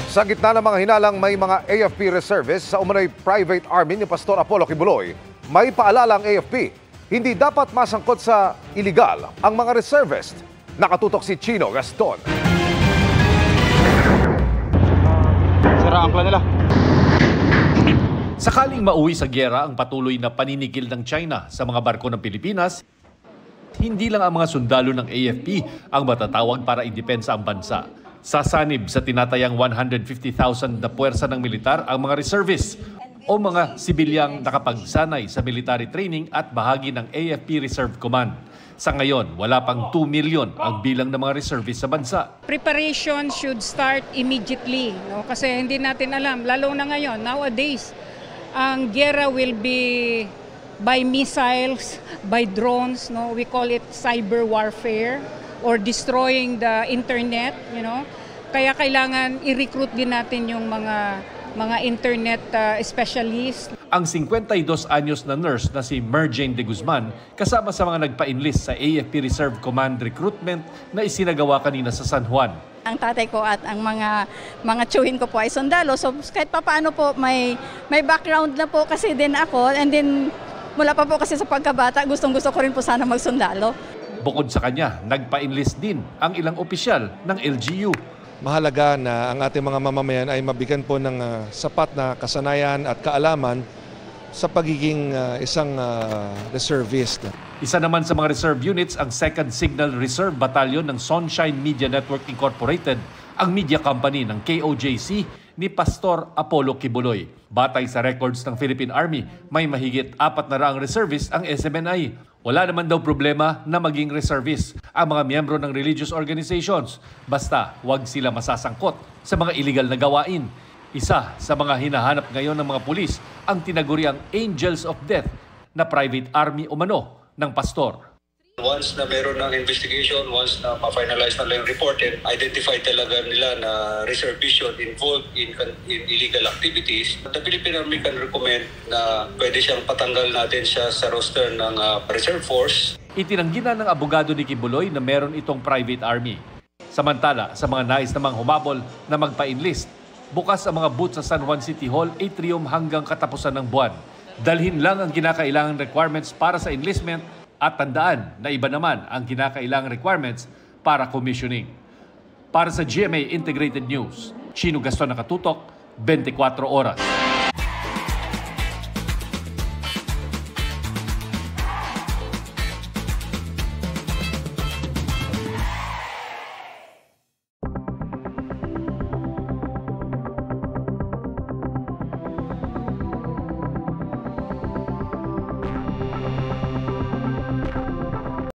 Sa gitna ng mga hinalang may mga AFP reservists sa umano'y private army ni Pastor Apollo Kibuloy, may paalala ang AFP, hindi dapat masangkot sa iligal ang mga reservist. Nakatutok si Chino Gaston. Sira ang plan nila. Sakaling mauwi sa gyera ang patuloy na paninigil ng China sa mga barko ng Pilipinas, hindi lang ang mga sundalo ng AFP ang matatawag para idepensa ang bansa. Sasanib sa tinatayang 150,000 na puwersa ng militar ang mga reservists o mga sibilyang nakapagsanay sa military training at bahagi ng AFP Reserve Command. Sa ngayon, wala pang 2 million ang bilang ng mga reservists sa bansa. Preparation should start immediately, no? Kasi hindi natin alam, lalo na ngayon, nowadays, ang gera will be by missiles, by drones, no? We call it cyber warfare or destroying the internet, you know. Kaya kailangan i-recruit din natin yung mga internet specialists. Ang 52 anyos na nurse na si Merjane de Guzman kasama sa mga nagpa-enlist sa AFP Reserve Command recruitment na isinagawa kanina sa San Juan. Ang tatay ko at ang mga tiyuhin ko po ay sundalo. So kahit papaano po may background na po kasi din ako, and then mula pa po kasi sa pagkabata, gustong-gusto ko rin po sana magsundalo. Bukod sa kanya, nagpa-enlist din ang ilang opisyal ng LGU. Mahalaga na ang ating mga mamamayan ay mabigyan po ng sapat na kasanayan at kaalaman sa pagiging isang reservist. Isa naman sa mga reserve units ang 2nd Signal Reserve Battalion ng Sunshine Media Network Incorporated, ang media company ng KOJC ni Pastor Apollo Kibuloy. Batay sa records ng Philippine Army, may mahigit 400 reservists ang SMNI. Wala naman daw problema na maging reservist ang mga miyembro ng religious organizations. Basta huwag sila masasangkot sa mga illegal na gawain. Isa sa mga hinahanap ngayon ng mga pulis ang tinaguriang Angels of Death na private army umano ng pastor. Once na meron ng investigation, once na ma-finalize na lang yung report and identify talaga nila na reservist involved in illegal activities, the Philippine Army can recommend na pwede siyang patanggal natin siya sa roster ng reserve force. Itinanggi na ng abogado ni Kibuloy na meron itong private army. Samantala, sa mga nais namang humabol na magpa-enlist, bukas ang mga booth sa San Juan City Hall atrium hanggang katapusan ng buwan. Dalhin lang ang kinakailangan requirements para sa enlistment at tandaan na iba naman ang kinakailangang requirements para commissioning. Para sa GMA Integrated News, Chino Gaston, Nakatutok, 24 Oras.